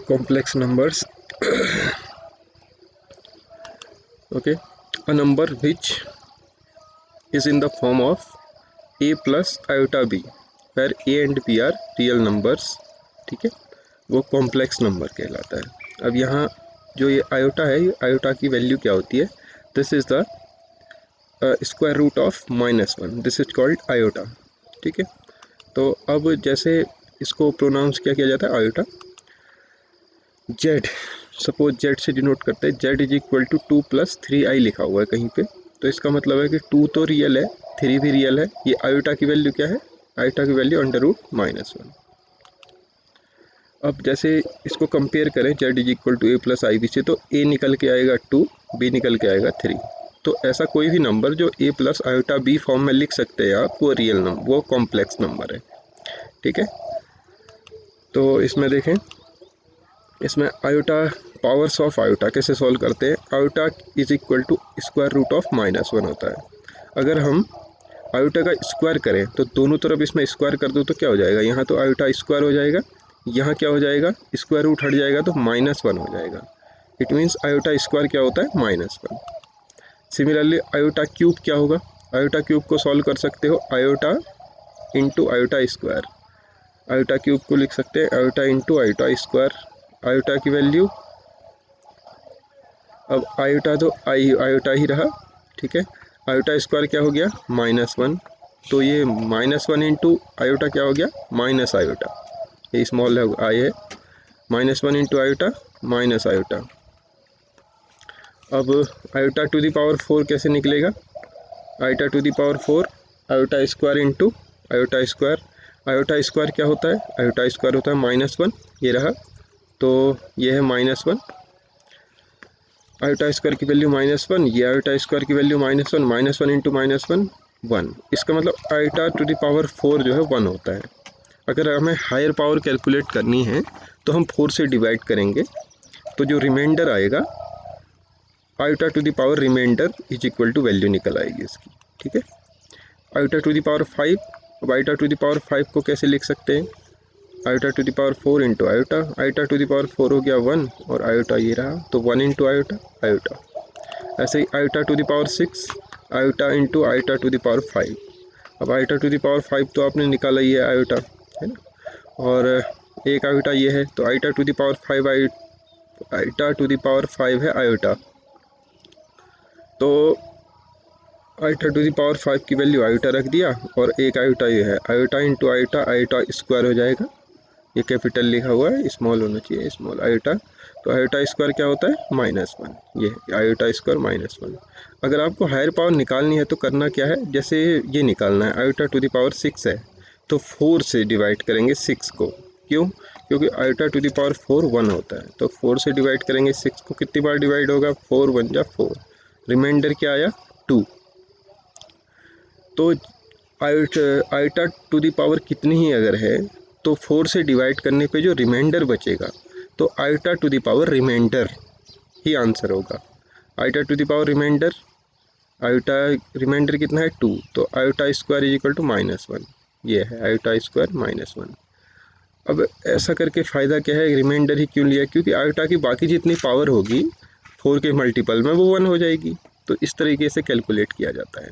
complex numbers. Okay, a number which is in the form of a plus iota b, where a and b are real numbers. ठीक है, वो complex number कहलाता है। अब यहाँ जो ये आयोटा है, ये आयोटा की वैल्यू क्या होती है? This is the square root of -1, this is called iota. ठीक है, तो अब जैसे इसको प्रोनाउंस क्या किया जाता है? आयोटा। जेड, सपोज जेड से डिनोट करते हैं, Z is equal to 2 + 3i लिखा हुआ है कहीं पे, तो इसका मतलब है कि 2 तो रियल है, 3 भी रियल है। ये आयोटा की वैल्यू क्या है? आयोटा की वैल्यू √-1। अब जैसे इसको कंपेयर करें Z is equal to a + ib से, तो a निकल के आएगा 2, b निकल के आएगा 3। तो ऐसा कोई भी नंबर जो a + आयोटा b फॉर्म में लिख सकते हैं आप, वो रियल नंबर, वो कॉम्प्लेक्स नंबर है। ठीक है, तो इसमें देखें, इसमें आयोटा, पावर्स ऑफ आयोटा कैसे सॉल्व करते हैं? Iota is equal to square root of -1 होता है। अगर हम आयोटा का स्क्वायर करें तो दोनों तरफ इसमें स्क्वायर कर दो तो क्या हो जाएगा? यहाँ तो आयोटा स्क्वायर हो जाएगा, यहाँ क्या हो जाएगा? स्क्वायर रूट हट जाएगा तो -1 हो जाएगा। इट मीन्स आयोटा स्क्वायर क्या होता है? -1। सिमिलरली आयोटा क्यूब क्या होगा? आयोटा क्यूब को सॉल्व कर सकते हो iota into iota square. Iota cube को लिख सकते हैं iota into iota square. Iota की वैल्यू, अब आयोटा तो आयोटा ही रहा। ठीक है, आयोटा स्क्वायर क्या हो गया? -1। तो ये -1 इंटू आयोटा क्या हो गया? Minus iota. ये स्मॉल आई है, -1 इंटू आयोटा माइनस आयोटा। अब आयोटा टू द पावर 4 कैसे निकलेगा? Iota to the power 4 iota square into iota square. Iota square क्या होता है? आयोटा स्क्वायर होता है -1, ये रहा, तो ये है -1। आयोटा स्क्वायर की वैल्यू -1, ये आयोटा स्क्वायर की वैल्यू -1, -1 इंटू -1 1। इसका मतलब आयोटा टू द पावर 4 जो है 1 होता है। अगर हमें हायर पावर कैलकुलेट करनी है तो हम 4 से डिवाइड करेंगे, तो जो रिमाइंडर आएगा iota to the power remainder is equal to value निकल आएगी इसकी। ठीक है, आयोटा टू द पावर 5। अब आयोटा टू द पावर 5 को कैसे लिख सकते हैं? Iota to the power 4 into iota. Iota to the power 4 हो गया 1, और आयोटा ये रहा, तो 1 इंटू आयोटा आयोटा। ऐसे ही iota to the power 6 iota into iota to the power 5। अब आयोटा टू द पावर 5 तो आपने निकाला ही है आयोटा, है ना, और एक आयोटा ये है, तो iota to the power 5 iota to the power 5 है आयोटा। तो आयोटा टू द पावर 5 की वैल्यू आयोटा रख दिया, और एक आयोटा ये है, iota into iota, iota square हो जाएगा। ये कैपिटल लिखा हुआ है, स्मॉल होना चाहिए, स्मॉल आयोटा। तो आयोटा स्क्वायर क्या होता है? -1। ये आयोटा स्क्वायर -1। अगर आपको हायर पावर निकालनी है तो करना क्या है? जैसे ये निकालना है, आयोटा टू द पावर 6 है, तो 4 से डिवाइड करेंगे 6 को। क्यों? क्योंकि आयोटा टू द पावर 4 1 होता है, तो 4 से डिवाइड करेंगे 6 को। कितनी बार डिवाइड होगा? 4 1 जा 4, रिमाइंडर क्या आया? 2। तो आयोटा टू द पावर कितनी ही अगर है, तो 4 से डिवाइड करने पे जो रिमाइंडर बचेगा, तो iota to the power remainder ही आंसर होगा। Iota to the power remainder, iota remainder कितना है? 2, तो iota square is equal to -1। ये है आयोटा स्क्वायर -1। अब ऐसा करके फ़ायदा क्या है? रिमाइंडर ही क्यों लिया? क्योंकि आयोटा की बाकी जितनी पावर होगी 4 के मल्टीपल में, वो 1 हो जाएगी। तो इस तरीके से कैलकुलेट किया जाता है।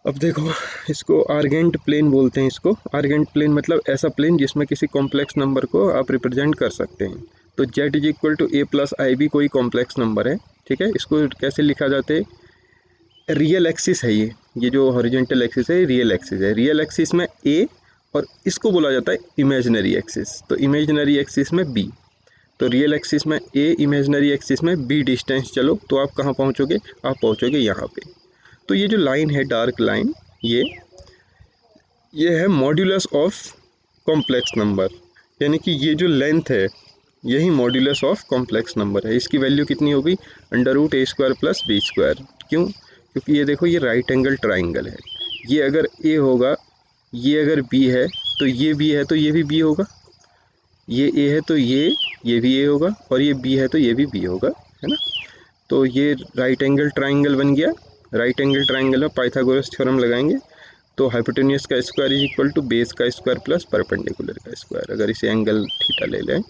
अब देखो, इसको आर्गेंट प्लेन बोलते हैं। इसको आर्गेंट प्लेन मतलब ऐसा प्लेन जिसमें किसी कॉम्प्लेक्स नंबर को आप रिप्रेजेंट कर सकते हैं। तो z is equal to a + ib कोई कॉम्प्लेक्स नंबर है। ठीक है, इसको कैसे लिखा जाता है? रियल एक्सिस है ये जो हॉरिजॉन्टल एक्सिस है, रियल एक्सिस है। रियल एक्सिस में a, और इसको बोला जाता है इमेजिनरी एक्सिस। तो इमेजिनरी एक्सिस में b। तो रियल एक्सिस में a, इमेजिनरी एक्सिस में b डिस्टेंस चलो, तो आप कहाँ पहुँचोगे? आप पहुँचोगे यहाँ पे। तो ये जो लाइन है, डार्क लाइन, ये है मॉड्यूलस ऑफ कॉम्प्लेक्स नंबर, यानी कि ये जो लेंथ है यही मॉड्यूलस ऑफ कॉम्प्लेक्स नंबर है। इसकी वैल्यू कितनी होगी? √a² + b²। क्यों? क्योंकि ये देखो, ये राइट एंगल ट्राइंगल है। ये अगर a होगा, ये अगर b है, तो ये b है तो ये भी b होगा। ये a है तो ये भी a होगा, और ये b है तो ये भी b होगा, है ना। तो ये राइट एंगल ट्राइंगल बन गया। राइट एंगल ट्राइंगल में पाइथागोरस थ्योरम लगाएंगे, तो हाइपोटेन्यूस का square is equal to base का स्क्वायर प्लस परपेंडिकुलर का स्क्वायर। अगर इसे एंगल थीटा ले लें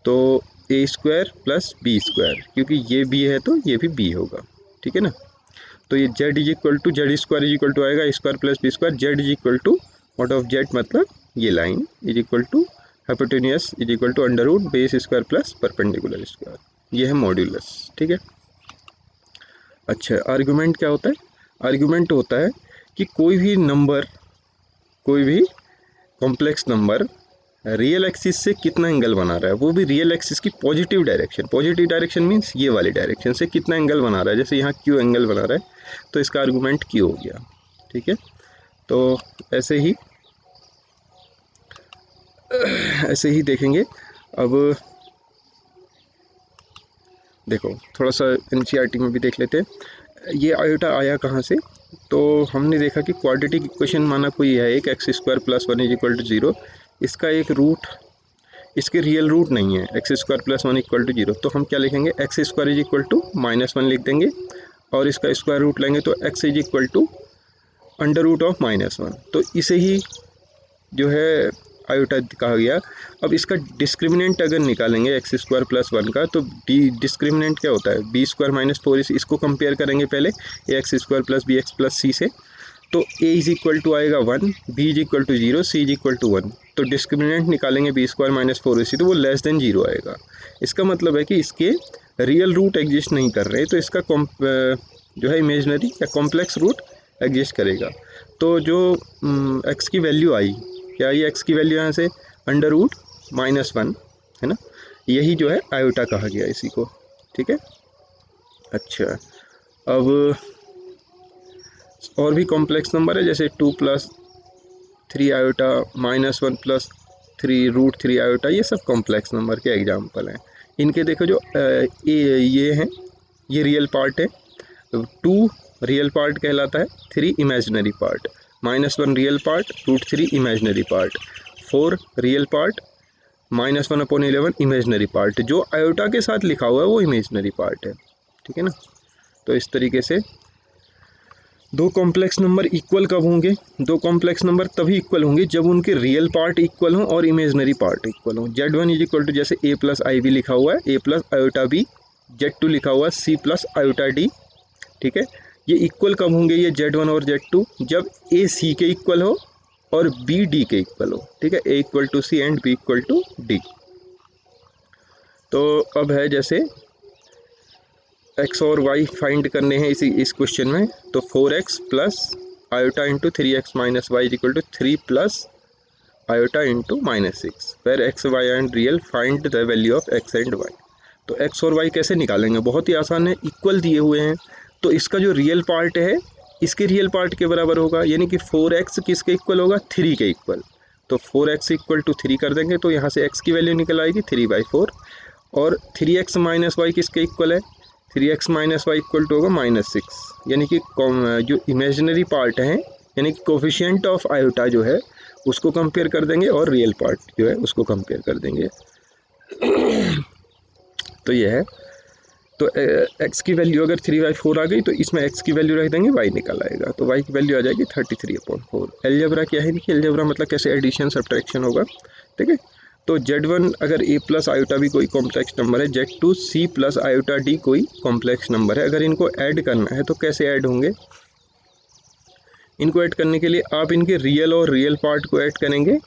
तो A square plus B square, क्योंकि ये बी है तो ये भी बी होगा, ठीक है ना। तो ये Z is equal to Z square is equal to आएगा square plus B square, Z is equal to what of Z मतलब ये line is equal to hypotenuse is equal to under root base square plus perpendicular square, ये है modulus, ठीक है। अच्छा, argument क्या होता है? आर्गुमेंट होता है कि कोई भी नंबर, कोई भी कॉम्प्लेक्स नंबर रियल एक्सिस से कितना एंगल बना रहा है, वो भी रियल एक्सिस की positive direction, positive direction means ये वाली डायरेक्शन से कितना एंगल बना रहा है। जैसे यहाँ क्यू एंगल बना रहा है तो इसका आर्गुमेंट क्यू हो गया, ठीक है। तो ऐसे ही देखेंगे। अब देखो थोड़ा सा एनसीईआरटी में भी देख लेते हैं ये आयोटा आया कहाँ से। तो हमने देखा कि क्वाड्रेटिक इक्वेशन माना कोई है एक X square plus one is equal to zero, इसका एक रूट, इसके रियल रूट नहीं है X square plus one equal to zero, तो हम क्या लिखेंगे X square is equal to minus one लिख देंगे और इसका स्क्वायर रूट लेंगे तो X is equal to under root of minus one, तो इसे ही जो है आयोटा कहा गया। अब इसका डिस्क्रिमिनेंट अगर निकालेंगे एक्स स्क्वायर प्लस वन का तो डिस्क्रिमिनेंट क्या होता है बी स्क्वायर माइनस फोर, इसको कंपेयर करेंगे पहले A X square plus B X plus C से, तो ए इज इक्वल टू आएगा one, B is equal to zero, C is equal to one, तो डिस्क्रिमिनेंट निकालेंगे B square minus four C, तो वो लेस देन जीरो आएगा। इसका मतलब है कि इसके रियल रूट एग्जिस्ट नहीं कर रहे, तो इसका जो है इमेजनरी या कॉम्प्लेक्स रूट एग्जिस्ट करेगा। तो जो एक्स की वैल्यू आई, क्या ये एक्स की वैल्यू यहाँ से अंडर रूट माइनस वन है ना, यही जो है आयोटा कहा गया इसी को, ठीक है। अच्छा, अब और भी कॉम्प्लेक्स नंबर है जैसे two plus three iota minus one plus three root three iota, ये सब कॉम्प्लेक्स नंबर के एग्जाम्पल हैं। इनके देखो जो ये हैं ये रियल पार्ट है, टू रियल पार्ट कहलाता है, three imaginary part, minus one real part root three imaginary part, four real part minus one upon 11 imaginary part, जो आयोटा के साथ लिखा हुआ है वो इमेजिनरी पार्ट है, ठीक है ना। तो इस तरीके से दो कॉम्प्लेक्स नंबर इक्वल कब होंगे? दो कॉम्प्लेक्स नंबर तभी इक्वल होंगे जब उनके रियल पार्ट इक्वल हों और इमेजिनरी पार्ट इक्वल हों। Z one is equal to जैसे ए प्लस आई बी लिखा हुआ है, A plus iota B, Z two लिखा हुआ है सी प्लस आयोटा डी, ठीक है। ये इक्वल कब होंगे ये जेड वन और जेड टू? जब ए सी के इक्वल हो और बी डी के इक्वल हो, ठीक है। A equal to C and B equal to D. तो अब है जैसे एक्स और वाई फाइंड करने हैं इस क्वेश्चन में, तो 4x plus iota into three X minus Y equal to three plus iota into minus six, where X Y and real find the value of X and Y. तो X और Y कैसे निकालेंगे? बहुत ही आसान है, equal दिए हुए हैं तो इसका जो रियल पार्ट है इसके रियल पार्ट के बराबर होगा, यानी कि 4x किसके इक्वल होगा? थ्री के इक्वल। तो 4x इक्वल टू थ्री कर देंगे तो यहाँ से x की वैल्यू निकल आएगी 3/4, और 3x माइनस वाई किसके इक्वल है? 3x minus Y equal to होगा माइनस सिक्स, यानी कि जो इमेजिनरी पार्ट है यानी कि कोफिशिएंट ऑफ आयोटा जो है उसको कंपेयर कर देंगे और रियल पार्ट जो है उसको कंपेयर कर देंगे। तो ये है, तो x की वैल्यू अगर 3/4 आ गई तो इसमें x की वैल्यू रख देंगे, y निकल आएगा, तो y की वैल्यू आ जाएगी 33/4। एलजेब्रा क्या है? देखिए एलजेब्रा मतलब कैसे एडिशन सब्ट्रैक्शन होगा, ठीक है। तो Z1 अगर a प्लस आयोटा भी कोई कॉम्प्लेक्स नंबर है, Z2 C plus iota D कोई कॉम्प्लेक्स नंबर है, अगर इनको ऐड करना है तो कैसे ऐड होंगे? इनको ऐड करने के लिए आप इनके रियल और रियल पार्ट को ऐड करेंगे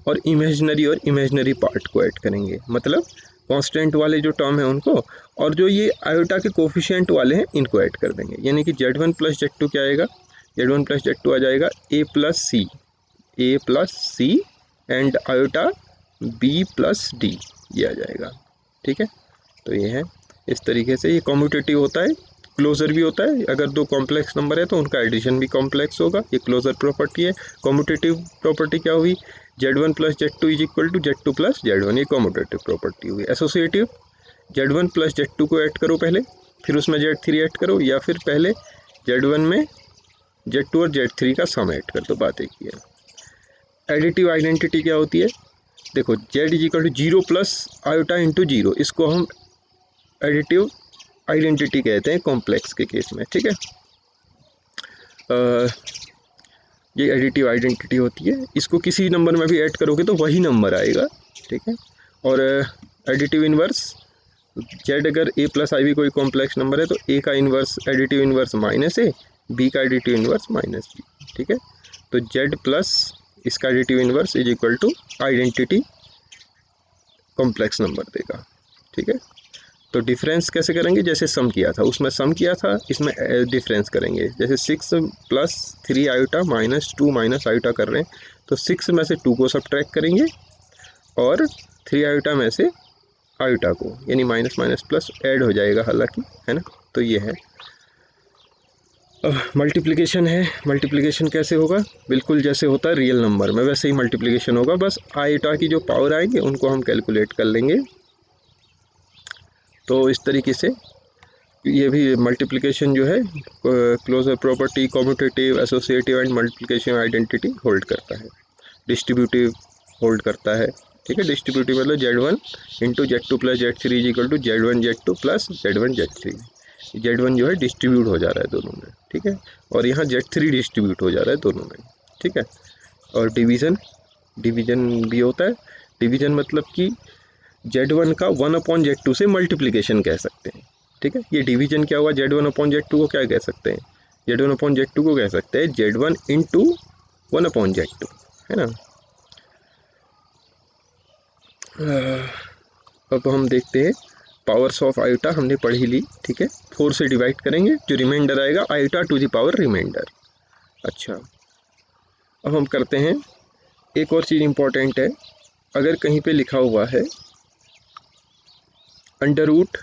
और इमेजनरी पार्ट को ऐड करेंगे, मतलब कांस्टेंट वाले जो टर्म है उनको, और जो ये आयोटा के कोफिशिएंट वाले हैं इनको ऐड कर देंगे, यानी कि Z1 प्लस Z2 क्या आएगा? Z1 प्लस Z2 आ जाएगा a plus C and iota b plus D, ये आ जाएगा, ठीक है। तो ये है, इस तरीके से ये कम्यूटेटिव होता है, क्लोजर भी होता है। अगर दो कॉम्प्लेक्स नंबर है तो उनका एडिशन भी कॉम्प्लेक्स होगा, ये क्लोजर प्रॉपर्टी है। कम्यूटेटिव प्रॉपर्टी क्या हुई? Z1 plus Z2 is equal to Z2 plus Z1, ये कम्यूटेटिव प्रॉपर्टी हुई। एसोसिएटिव, Z1 प्लस Z2 को ऐड करो पहले, फिर उसमें Z3 ऐड करो, या फिर पहले Z1 में Z2 और Z3 का सम ऐड कर दो, बात एक ही है। एडिटिव आइडेंटिटी क्या होती है? देखो Z is equal to zero plus iota into zero, इसको हम एडिटिव आइडेंटिटी कहते हैं कॉम्प्लेक्स के केस में, ठीक है। ये एडिटिव आइडेंटिटी होती है। इसको किसी नंबर में भी ऐड करोगे तो वही नंबर आएगा, ठीक है। और एडिटिव इन्वर्स, जेड अगर ए प्लस आई बी कोई कॉम्प्लेक्स नंबर है तो ए का inverse additive inverse minus A, B का एडिटिव इन्वर्स माइनस बी, ठीक है। तो जेड प्लस इसका additive inverse is equal to identity complex number देगा, ठीक है। तो डिफरेंस कैसे करेंगे, जैसे सम किया था उसमें सम किया था, इसमें डिफरेंस करेंगे। जैसे 6 plus 3 iota minus 2 minus iota कर रहे हैं तो 6 में से 2 को सब्ट्रैक्ट करेंगे और 3 आयोटा में से आयोटा को, यानी माइनस माइनस प्लस ऐड हो जाएगा हालांकि, है ना। तो ये है। अब मल्टीप्लिकेशन है। मल्टीप्लिकेशन कैसे होगा, बिल्कुल जैसे होता है रियल नंबर में वैसे ही मल्टीप्लिकेशन होगा, बस आयोटा की जो पावर आएंगे उनको हम कैलकुलेट कर लेंगे। तो इस तरीके से ये भी मल्टीप्लिकेशन जो है closure property, commutative, associative and multiplication identity hold करता है। डिस्ट्रीब्यूटिव होल्ड करता है, ठीक है। डिस्ट्रीब्यूटिव मतलब Z1 into Z2 plus Z3 is equal to Z1 Z2 plus Z1 Z3। Z1 जो है डिस्ट्रीब्यूट हो जा रहा है दोनों में, ठीक है। और यहाँ Z3 डिस्ट्रीब्यूट हो जा रहा है दोनों में, ठीक है। और डिवीज़न, डिवीज़न भी होता है। डिवीज़न मतलब कि Z1 का 1/Z2 से मल्टीप्लिकेशन कह सकते हैं, ठीक है। ये डिवीजन क्या हुआ, Z1/Z2 को क्या कह सकते हैं, Z1/Z2 को कह सकते हैं Z1 इंटू 1/Z2, है ना। अब हम देखते हैं पावर्स ऑफ आयोटा हमने पढ़ी ली, ठीक है। 4 से डिवाइड करेंगे, जो रिमाइंडर आएगा iota to the power remainder. अच्छा, अब हम करते हैं एक और चीज़ इम्पोर्टेंट है। अगर कहीं पे लिखा हुआ है under root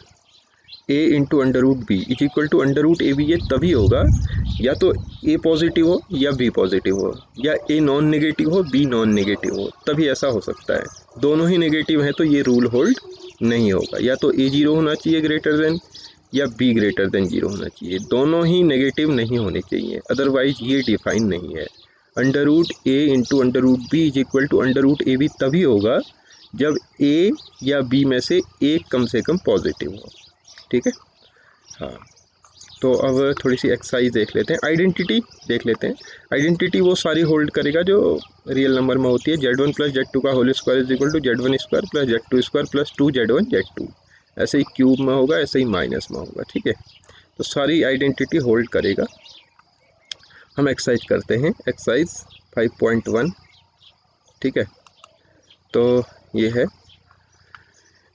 A into under root B is equal to under root A B, ये तभी होगा या तो ए पॉजिटिव हो या बी पॉजिटिव हो, या ए नॉन नेगेटिव हो बी नॉन नेगेटिव हो, तभी ऐसा हो सकता है। दोनों ही नेगेटिव हैं तो ये रूल होल्ड नहीं होगा। या तो ए 0 होना चाहिए ग्रेटर देन, या बी ग्रेटर देन 0 होना चाहिए। दोनों ही नेगेटिव नहीं होने चाहिए, अदरवाइज ये डिफाइन नहीं है। Under root A into under root B is equal to under root A B तभी होगा जब ए या बी में से एक कम से कम पॉजिटिव हो, ठीक है। हाँ, तो अब थोड़ी सी एक्सरसाइज देख लेते हैं, आइडेंटिटी देख लेते हैं। आइडेंटिटी वो सारी होल्ड करेगा जो रियल नंबर में होती है। Z1 प्लस Z2 का whole square is equal to Z1 square plus Z2 square plus 2Z1 Z2, ऐसे ही क्यूब में होगा, ऐसे ही माइनस में होगा, ठीक है। तो सारी आइडेंटिटी होल्ड करेगा। हम एक्सरसाइज करते हैं, एक्सरसाइज 5.1, ठीक है। तो ये है,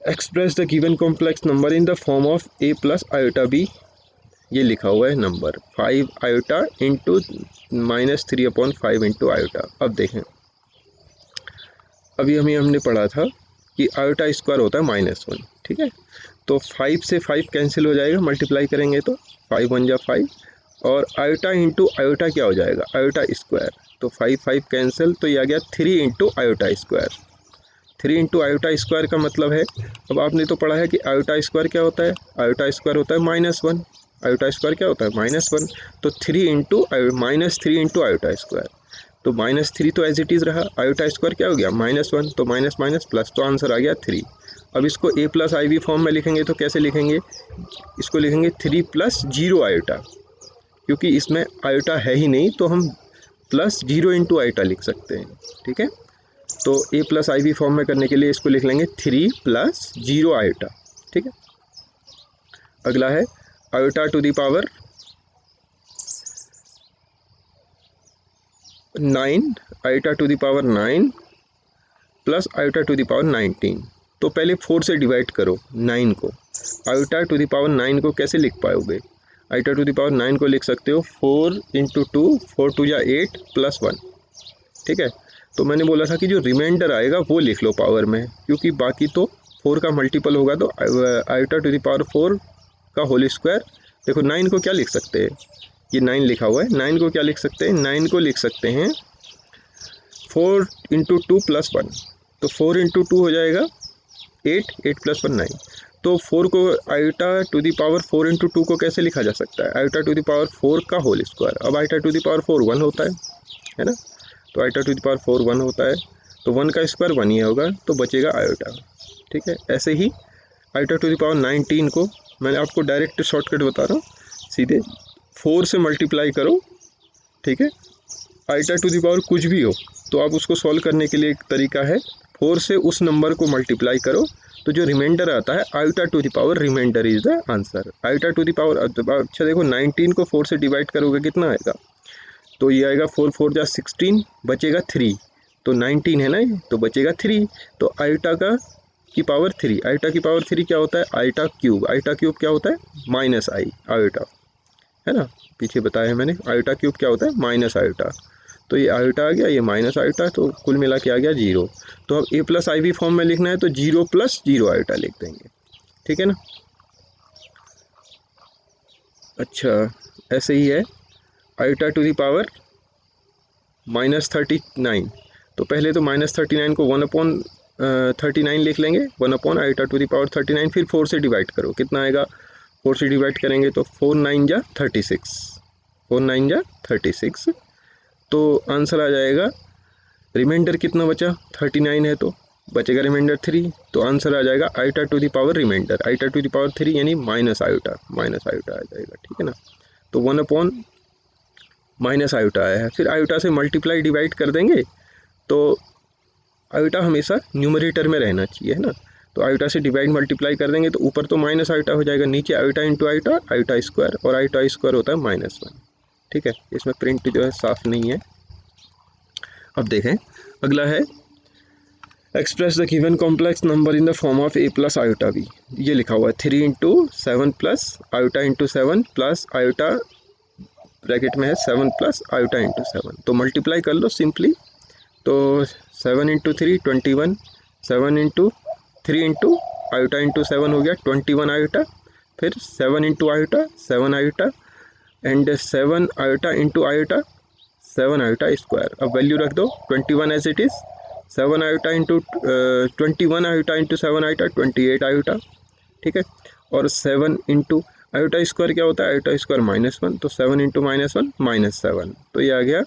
express the given complex number in the form of a plus iota b। ये लिखा हुआ है number 5 iota into -3/5 into iota. अब देखें, अभी हमने पढ़ा था कि आयोटा स्क्वायर होता है -1, ठीक है। तो 5 से 5 कैंसिल हो जाएगा, मल्टीप्लाई करेंगे तो 5 1 जा 5, और आयोटा इंटू आयोटा क्या हो जाएगा, आयोटा स्क्वायर। तो 5 5 कैंसिल, तो ये आ गया 3 into iota square. 3 into iota square का मतलब है, अब आपने तो पढ़ा है कि आयोटा स्क्वायर क्या होता है, आयोटा स्क्वायर होता है -1। आयोटा स्क्वायर क्या होता है, -1। तो 3 इंटू -3 इंटू आयोटा स्क्वायर, तो -3 तो एज इट इज़ रहा, आयोटा स्क्वायर क्या हो गया -1, तो माइनस माइनस प्लस, तो आंसर आ गया 3। अब इसको a plus I B form में लिखेंगे तो कैसे लिखेंगे, इसको लिखेंगे 3 प्लस 0 आयोटा, क्योंकि इसमें आयोटा है ही नहीं तो हम प्लस 0 इंटू आयोटा लिख सकते हैं, ठीक है। तो a plus I B form में करने के लिए इसको लिख लेंगे 3 प्लस 0 आयोटा, ठीक है। अगला है iota to the power 9, iota to the power 9 plus iota to the power 19। तो पहले 4 से डिवाइड करो 9 को। आयोटा टू द पावर 9 को कैसे लिख पाओगे, आयोटा टू द पावर 9 को लिख सकते हो 4 इंटू 2, 4 2 जा 8 प्लस 1, ठीक है। तो मैंने बोला था कि जो रिमाइंडर आएगा वो लिख लो पावर में, क्योंकि बाकी तो 4 का मल्टीपल होगा, तो आयोटा टू द पावर 4 का होल स्क्वायर। देखो 9 को क्या लिख सकते हैं, ये 9 लिखा हुआ है, 9 को क्या लिख सकते हैं, 9 को लिख सकते हैं 4 इंटू 2 प्लस 1, तो 4 इंटू 2 हो जाएगा 8, 8 प्लस 1 9। तो 4 को iota to the power 4 into 2 को कैसे लिखा जा सकता है, आयोटा टू द पावर 4 का होल स्क्वायर। अब आयोटा टू द पावर 4 1 होता है ना, तो आयोटा टू द पावर 4 1 होता है, तो 1 का स्क्वायर 1 ही होगा, तो बचेगा आयोटा, ठीक है। ऐसे ही आयोटा टू द पावर 19 को मैंने आपको डायरेक्ट शॉर्टकट बता रहा हूँ, सीधे 4 से मल्टीप्लाई करो, ठीक है, आइटा टू द पावर कुछ भी हो तो आप उसको सॉल्व करने के लिए एक तरीका है, 4 से उस नंबर को मल्टीप्लाई करो तो जो रिमाइंडर आता है iota to the power remainder is the answer. Iota to the power, अच्छा देखो 19 को 4 से डिवाइड करोगे कितना आएगा, तो ये आएगा 4 4 जा 16, बचेगा 3, तो 19 है ना ये, तो बचेगा 3। तो आइटा का की पावर 3, आइटा की पावर 3 क्या होता है, आइटा क्यूब। आइटा क्यूब क्या होता है, माइनस आई आइटा, है ना, पीछे बताया है मैंने। आइटा क्यूब क्या होता है, माइनस आइटा। तो ये आइटा आ गया, ये माइनस आइटा, तो कुल मिला के आ गया 0। तो अब ए प्लस आई भी फॉर्म में लिखना है तो 0 प्लस 0 आइटा लिख देंगे, ठीक है ना। अच्छा ऐसे ही है आइटा टू द पावर -39, तो पहले तो -39 को 1/39 लिख लेंगे, 1 आइटा टू द पावर 39, फिर 4 से डिवाइड करो, कितना आएगा, 4 से डिवाइड करेंगे तो 4 9 जा 36, 4 9 जा 36, तो आंसर आ जाएगा, रिमाइंडर कितना बचा, 39 है तो बचेगा रिमाइंडर 3, तो आंसर आ जाएगा iota to the power remainder, iota to the power 3 यानी माइनस आइटा आ जाएगा, ठीक है ना। तो 1 माइनस आयोटा आया है, फिर आयोटा से मल्टीप्लाई डिवाइड कर देंगे, तो आयोटा हमेशा न्यूमरेटर में रहना चाहिए, है ना। तो आयोटा से डिवाइड मल्टीप्लाई कर देंगे तो ऊपर तो माइनस आयोटा हो जाएगा, नीचे iota into iota, iota square, और आयोटा स्क्वायर होता है -1, ठीक है। इसमें प्रिंट जो है साफ नहीं है। अब देखें अगला है, express the given complex number in the form of a plus iota b। ये लिखा हुआ है 3 into 7 plus iota into 7 plus iota bracket में है 7 प्लस आयोटा इंटू 7, तो मल्टीप्लाई कर लो सिंपली, तो 7 into 3 21, 7 into 3 into iota into 7 हो गया 21 आयोटा, फिर 7 into iota 7 iota, and 7 iota into iota 7 iota square. अब वैल्यू रख दो 21 as it is, 7 iota into 21 iota into 7 iota 28 iota, ठीक है। और 7 इंटू आयोटा स्क्वायर क्या होता है, आयोटा स्क्वायर -1, तो 7 इंटू -1 -7, तो ये आ गया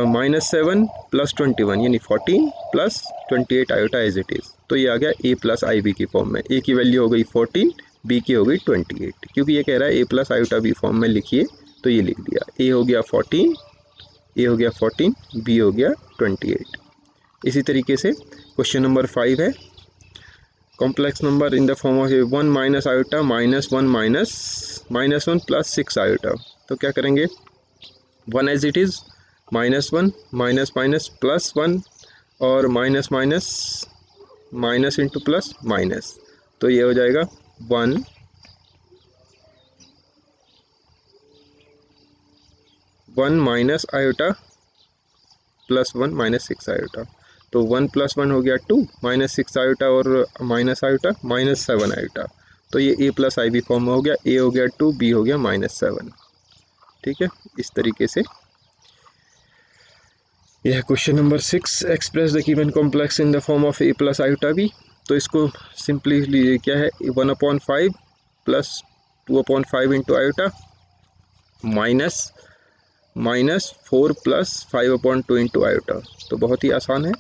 -7 प्लस 21 यानी 14 plus 28 iota as it is, तो ये आ गया a प्लस आई बी की फॉर्म में। a की वैल्यू हो गई 14, b की हो गई 28, क्योंकि ये कह रहा है a plus iota b form में लिखिए, तो ये लिख दिया, a हो गया 14, a हो गया 14, b हो गया 28। इसी तरीके से क्वेश्चन नंबर 5 है, complex number in the form of 1 minus iota -1 -1 plus 6 iota, तो क्या करेंगे, 1 as it is, -1 minus minus plus 1, और minus minus minus into plus minus, तो ये हो जाएगा 1 माइनस आयोटा प्लस 1 -6 आयोटा, तो 1 + 1 हो गया 2, -6 आयोटा और माइनस आयोटा -7 आयोटा, तो ये a plus I B form में हो गया, a हो गया 2, b हो गया -7, ठीक है। इस तरीके से यह question number 6, express the given complex in the form of a plus iota b, तो इसको सिंपली क्या है, 1/5 plus 2/5 into iota -4 plus 5/2 into iota, तो बहुत ही आसान है।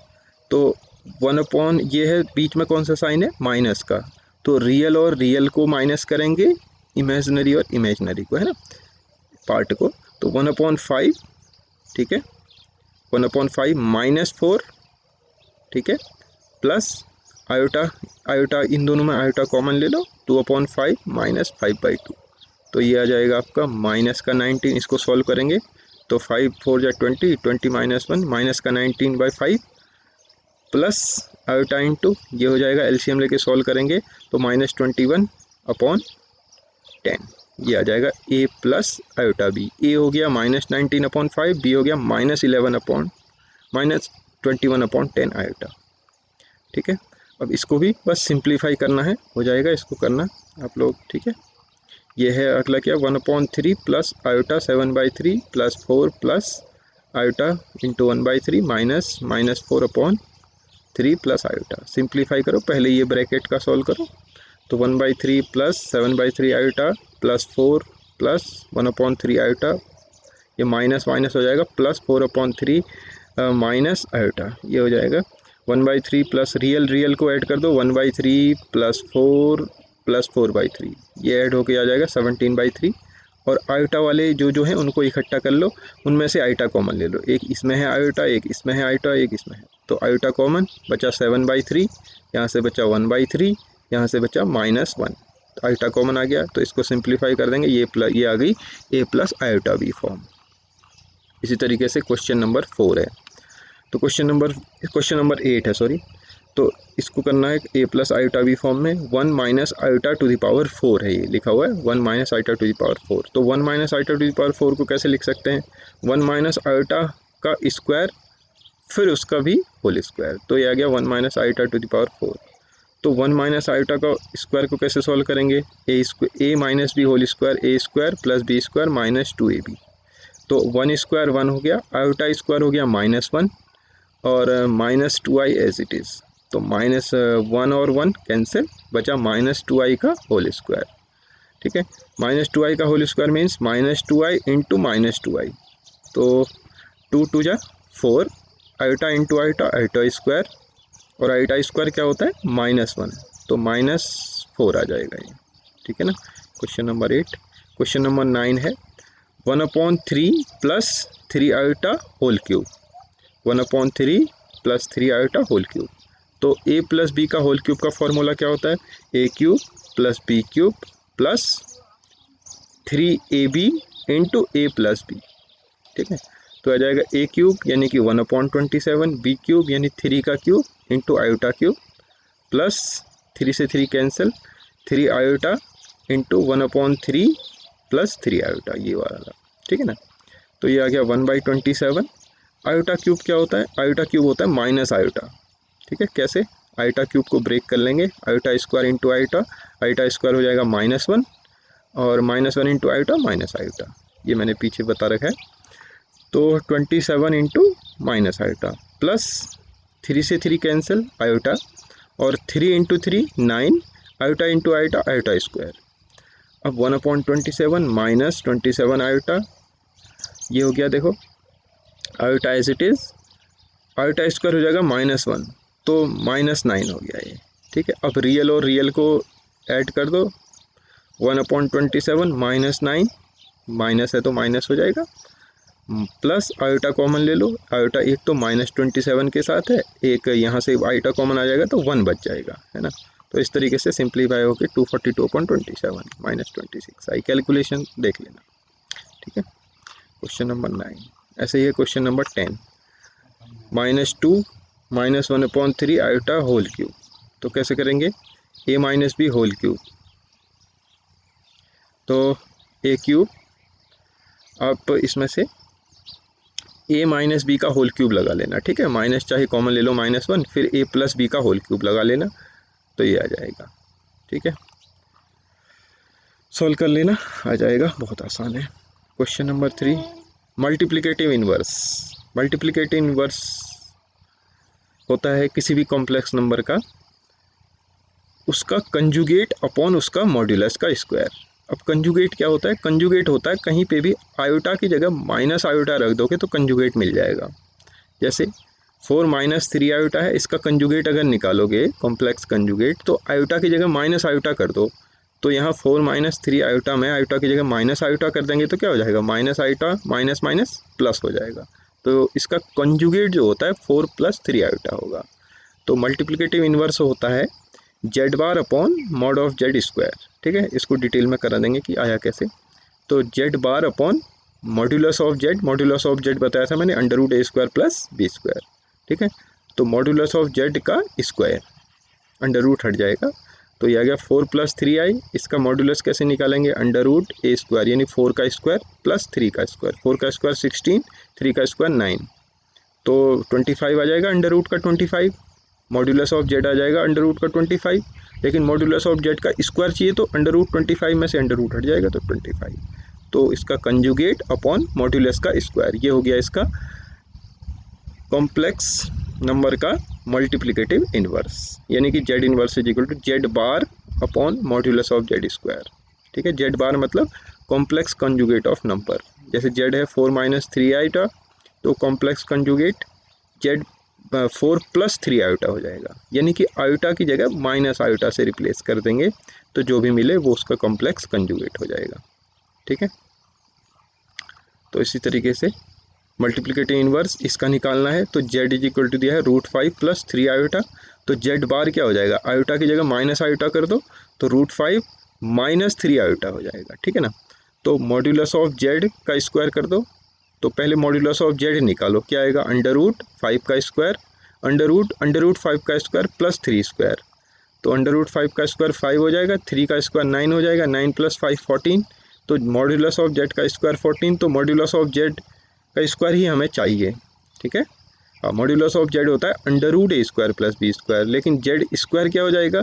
तो 1 ये है, बीच में कौन सा साइन है, माइनस का, तो रियल और रियल को माइनस करेंगे, इमेजिनरी और इमेजिनरी को, है ना, पार्ट को, तो 1/5, ठीक है, 1/5 -4, ठीक है, प्लस आयोटा, आयोटा इन दोनों में आयोटा कॉमन ले लो, 2/5 -5/2, तो ये आ जाएगा आपका माइनस का 19, इसको सॉल्व करेंगे तो 5 4 जा 20, 20 -1 माइनस का 19/5 प्लस आयोटा इंटू ये हो जाएगा, एलसीएम लेके सॉल्व करेंगे तो -21/10, ये आ जाएगा a plus iota b। a हो गया -19/5, b हो गया -21/10 आयोटा, ठीक है। अब इसको भी बस सिंप्लीफाई करना है, हो जाएगा, इसको करना आप लोग, ठीक है। ये है अगला क्या, 1/3 plus iota 7/3 plus 4 plus iota into 1/3 -4/3 plus iota, simplify करो, पहले ये ब्रैकेट का सॉल्व करो, तो 1/3 plus 7/3 iota plus 4 plus 1/3 iota, ये माइनस माइनस हो जाएगा, प्लस 4/3 माइनस आयोटा, ये हो जाएगा 1/3 प्लस रियल को ऐड कर दो, 1/3 प्लस 4 प्लस 4/3, ये ऐड होके आ जाएगा 17/3, और आयोटा वाले जो हैं उनको इकट्ठा कर लो, उनमें से आयोटा कॉमन ले लो। एक इसमें है आयोटा, एक इसमें है आयोटा, एक इसमें है, तो आयोटा कॉमन बचा 7/3, यहाँ से बचा 1/3, यहाँ से बचा -1, तो आयोटा कॉमन आ गया। तो इसको सिंप्लीफाई कर देंगे, ये आ गई a plus iota b form. इसी तरीके से क्वेश्चन नंबर 4 है। तो क्वेश्चन नंबर 8 है, सॉरी। तो इसको करना है a plus iota B form में। 1 minus iota to the power 4 है, ये लिखा हुआ है 1 minus iota to the power 4। तो 1 minus iota to the power 4 को कैसे लिख सकते हैं? 1 माइनस आयोटा का स्क्वायर फिर उसका भी होल स्क्वायर, तो ये आ गया 1 minus iota to the power 4। तो 1 माइनस आयोटा का स्क्वायर को कैसे सॉल्व करेंगे? A minus B whole square, A square plus B square minus 2ab। तो 1 स्क्वायर 1 हो गया, आयोटा स्क्वायर हो गया -1 और -2i एज इट इज़। तो -1 और 1 कैंसिल, बचा -2i का होल स्क्वायर। ठीक है, -2i का whole square means -2i into -2i। तो 2 2 जा 4, iota into iota, iota square, और आयोटा स्क्वायर क्या होता है? -1, तो -4 आ जाएगा ये। ठीक है ना। Question number 8। क्वेश्चन नंबर 9 है 1/3 plus 3 iota whole cube. 1/3 plus 3 iota whole cube. तो a प्लस बी का होल क्यूब का फॉर्मूला क्या होता है? a cube plus B cube plus 3ab into a plus B. ठीक है, तो आ जाएगा a क्यूब यानी कि 1/27, b क्यूब यानी 3 का cube into iota cube plus 3 से 3 cancel, 3 iota into 1/3 plus 3 iota, ये वाला। ठीक है ना। तो ये आ गया 1/27। आयोटा क्यूब क्या होता है? आयोटा क्यूब होता है माइनस आयोटा। ठीक है, कैसे? आयोटा क्यूब को ब्रेक कर लेंगे, iota square into iota, iota square हो जाएगा -1 और -1 इंटू आयोटा माइनस आयोटा, ये मैंने पीछे बता रखा है। तो 27 इंटू माइनस आयोटा प्लस 3 से 3 कैंसिल, आयोटा, और 3 into 3 9, iota into iota, iota square. अब 1/27 माइनस 27 आयोटा, ये हो गया देखो iota as it is, iota square हो जाएगा -1, तो -9 हो गया ये। ठीक है, अब रियल और रियल को ऐड कर दो, 1/27 -9, माइनस है तो माइनस हो जाएगा, प्लस आयोटा कॉमन ले लो, आयोटा एक तो -27 के साथ है, एक यहाँ से आयोटा कॉमन आ जाएगा तो 1 बच जाएगा, है ना। तो इस तरीके से सिंप्लीफाई होकर 242/27 -26 आई। कैलकुलेशन देख लेना। ठीक है, क्वेश्चन नंबर 9। ऐसे ही है question number 10, -2 -1/3 iota whole cube. तो कैसे करेंगे? a minus B whole cube, तो a क्यूब, आप इसमें से a माइनस बी का होल क्यूब लगा लेना। ठीक है, माइनस चाहे कॉमन ले लो -1, फिर a प्लस बी का होल क्यूब लगा लेना, तो ये आ जाएगा। ठीक है, सॉल्व कर लेना, आ जाएगा, बहुत आसान है। Question number 3, multiplicative inverse. Multiplicative inverse होता है किसी भी कॉम्प्लेक्स नंबर का उसका कंजुगेट अपॉन उसका मॉड्यूलस का स्क्वायर। अब कंजुगेट क्या होता है? कंजुगेट होता है कहीं पे भी आयोटा की जगह माइनस आयोटा रख दोगे तो कंजुगेट मिल जाएगा। जैसे 4 - 3 आयोटा है, इसका कंजुगेट अगर निकालोगे कॉम्प्लेक्स कंजुगेट, तो आयोटा की जगह माइनस आयोटा कर दो, तो यहाँ 4 - 3 आयोटा में आयोटा की जगह माइनस आयोटा कर देंगे तो क्या हो जाएगा? Minus iota minus minus plus हो जाएगा। तो इसका कंजुगेट जो होता है 4 + 3 आयोटा होगा। तो मल्टीप्लिकेटिव इन्वर्स होता है Z bar upon mod of Z square. ठीक है, इसको डिटेल में करा देंगे कि आया कैसे। तो Z bar upon modulus of Z, modulus of Z बताया था मैंने √a² + b²। ठीक है, तो मॉड्यूलस ऑफ जेड का स्क्वायर, अंडर रूट हट जाएगा, तो ये आ गया 4 + 3i। इसका मॉड्यूलस कैसे निकालेंगे? √a² यानी 4 का स्क्वायर प्लस 3 का स्क्वायर, 4 का स्क्वायर 16, 3 का स्क्वायर 9, तो 25 आ जाएगा अंडर रूट का 25। मॉड्यूलस ऑफ जेड आ जाएगा अंडर रूट का 25, लेकिन मॉड्यूलस ऑफ जेड का स्क्वायर चाहिए तो अंडर रूट 25 में से अंडर रूट हट जाएगा तो 25। तो इसका कंजुगेट अपॉन मॉड्यूलस का स्क्वायर, ये हो गया इसका कॉम्प्लेक्स नंबर का मल्टीप्लिकेटिव इनवर्स, यानी कि Z inverse is equal to Z bar upon modulus of Z square. ठीक है, जेड बार मतलब कॉम्प्लेक्स कंजुगेट ऑफ नंबर। जैसे जेड है 4 - 3 आयोटा, तो कॉम्प्लेक्स कंजुगेट जेड 4 + 3 आयोटा हो जाएगा, यानी कि आयोटा की जगह माइनस आयोटा से रिप्लेस कर देंगे तो जो भी मिले वो उसका कॉम्प्लेक्स कंजुगेट हो जाएगा। ठीक है, तो इसी तरीके से मल्टीप्लिकेटिव इन्वर्स इसका निकालना है, तो z इज इक्वल टू दिया है √5 + 3 आयोटा, तो z बार क्या हो जाएगा, आयोटा की जगह माइनस आयोटा कर दो तो √5 - 3 आयोटा हो जाएगा, ठीक है ना। तो मॉड्यूलस ऑफ z का स्क्वायर कर दो, तो पहले मॉड्यूलस ऑफ z निकालो, क्या आएगा, √5 का स्क्वायर, √5 का स्क्वायर प्लस 3 स्क्वायर, तो √5 का स्क्वायर 5 हो जाएगा, 3 का स्क्वायर 9 हो जाएगा, 9 + 5 14, तो मॉड्यूलस ऑफ z का स्क्वायर 14, तो मॉड्यूलस ऑफ z का स्क्वायर ही हमें चाहिए, ठीक है। मॉड्यूलस ऑफ z होता है √a² + b², लेकिन z स्क्वायर क्या हो जाएगा,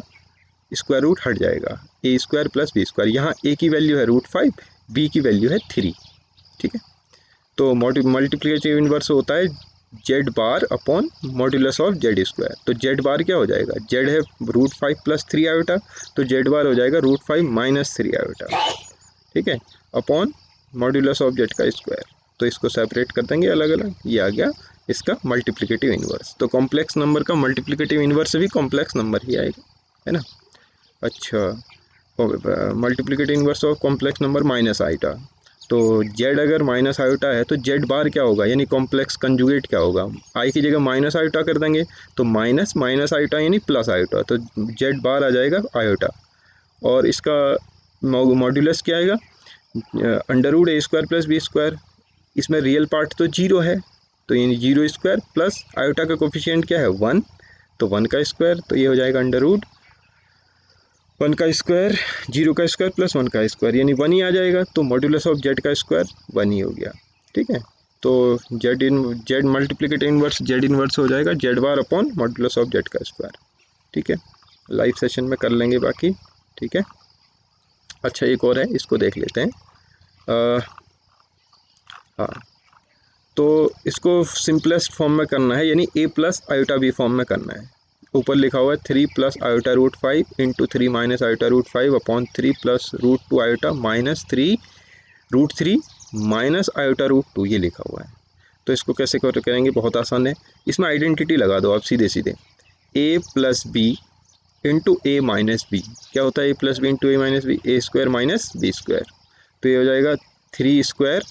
स्क्वायर रूट हट जाएगा, a² + b², यहाँ a की वैल्यू है √5, b की वैल्यू है 3, ठीक है। तो मल्टीप्लिकेटिव इन्वर्स होता है z bar upon modulus of z², तो z बार क्या हो जाएगा, z है √5 + 3 आयोटा, तो z बार हो जाएगा √5 - 3 आयोटा, ठीक है, अपॉन मॉड्यूलस ऑफ z का स्क्वायर। तो इसको सेपरेट कर देंगे अलग अलग, ये आ गया इसका मल्टीप्लिकेटिव इन्वर्स। तो कॉम्प्लेक्स नंबर का मल्टीप्लिकेटिव इन्वर्स भी कॉम्प्लेक्स नंबर ही आएगा, है ना। अच्छा, multiplicative inverse of complex number minus iota, तो z अगर माइनस आयोटा है तो z बार क्या होगा, यानी कॉम्प्लेक्स कंजुगेट क्या होगा, i की जगह माइनस आयोटा कर देंगे, तो माइनस माइनस आयोटा यानी प्लस आयोटा, तो z बार आ जाएगा आयोटा, और इसका मॉड्यूलस क्या आएगा, √a² + b², इसमें रियल पार्ट तो 0 है, तो यानी 0² प्लस आयोटा का कोफिशिएंट क्या है 1, तो 1 का स्क्वायर, तो ये हो जाएगा √1 का स्क्वायर, 0 का स्क्वायर प्लस 1 का स्क्वायर, यानी 1 ही आ जाएगा, तो मॉड्यूलस ऑफ z का स्क्वायर 1 ही हो गया, ठीक है। तो z multiplicative inverse z inverse हो जाएगा z bar upon modulus of z का स्क्वायर, ठीक है। लाइव सेशन में कर लेंगे बाकी, ठीक है। अच्छा, एक और है, इसको देख लेते हैं। हाँ, तो इसको सिंपलेस्ट फॉर्म में करना है, यानी a + आयोटा b फॉर्म में करना है। ऊपर लिखा हुआ है 3 + iota √5 × 3 - iota √5 upon 3 + √2 iota -3 √3 - iota √2, ये लिखा हुआ है। तो इसको कैसे करेंगे, बहुत आसान है, इसमें आइडेंटिटी लगा दो आप सीधे सीधे, a + b × a - b, क्या होता है a + b × a - b, a² - b², तो ये हो जाएगा 3²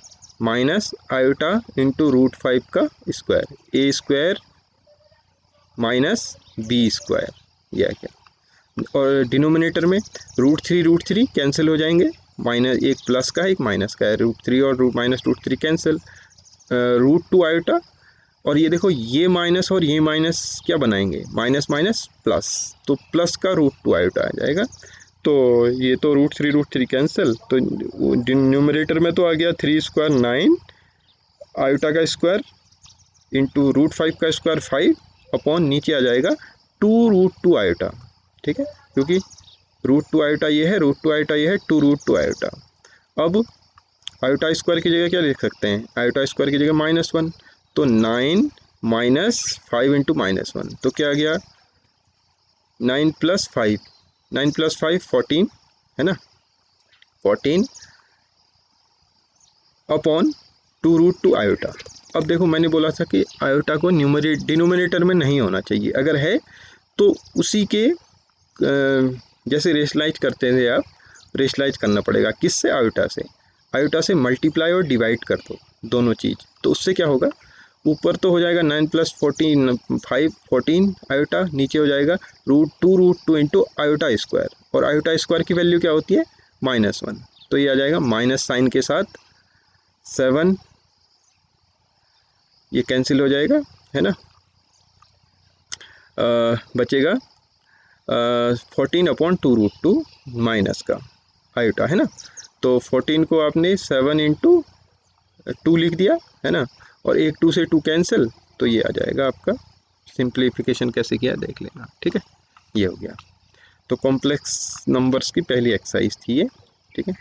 माइनस आयोटा इंटू √5 का स्क्वायर, a² - b², यह क्या, और डिनोमिनेटर में √3 कैंसिल हो जाएंगे, माइनस एक प्लस का एक माइनस का है, √3 और -√3 कैंसिल, √2 आयोटा, और ये देखो ये माइनस और ये माइनस क्या बनाएंगे, माइनस माइनस प्लस, तो प्लस का √2 आयोटा आ जाएगा, तो ये तो √3 कैंसिल, तो न्यूमरेटर में तो आ गया 3² 9 आयोटा का स्क्वायर इंटू √5 का स्क्वायर 5 अपॉन नीचे आ जाएगा 2 √2 आयोटा, ठीक है, क्योंकि √2 आयोटा ये है, √2 आयोटा ये है, 2 √2 आयोटा। अब आयोटा स्क्वायर की जगह क्या लिख सकते हैं, आयोटा स्क्वायर की जगह -1, तो 9 - 5 × -1, तो क्या आ गया 9 + 5, 9 + 5 14, है ना, 14 अपॉन 2 √2 आयोटा। अब देखो मैंने बोला था कि आयोटा को डिनोमिनेटर में नहीं होना चाहिए, अगर है तो उसी के जैसे रेशलाइज करते थे आप, रेशलाइज करना पड़ेगा, किससे, आयोटा से, आयोटा से मल्टीप्लाई और डिवाइड कर दो दोनों चीज़, तो उससे क्या होगा, ऊपर तो हो जाएगा 9 + 14 5 14 आयोटा, नीचे हो जाएगा √2 √2 इंटू आयोटा स्क्वायर, और आयोटा स्क्वायर की वैल्यू क्या होती है -1, तो ये आ जाएगा माइनस साइन के साथ 7, ये कैंसिल हो जाएगा, है ना, बचेगा 14 अपॉन 2 √2 माइनस का आयोटा, है ना, तो 14 को आपने 7 × 2 लिख दिया, है ना, और एक 2 से 2 कैंसिल, तो ये आ जाएगा आपका, सिंप्लीफिकेशन कैसे किया देख लेना, ठीक है, ये हो गया। तो कॉम्प्लेक्स नंबर्स की पहली एक्सरसाइज थी ये, ठीक है।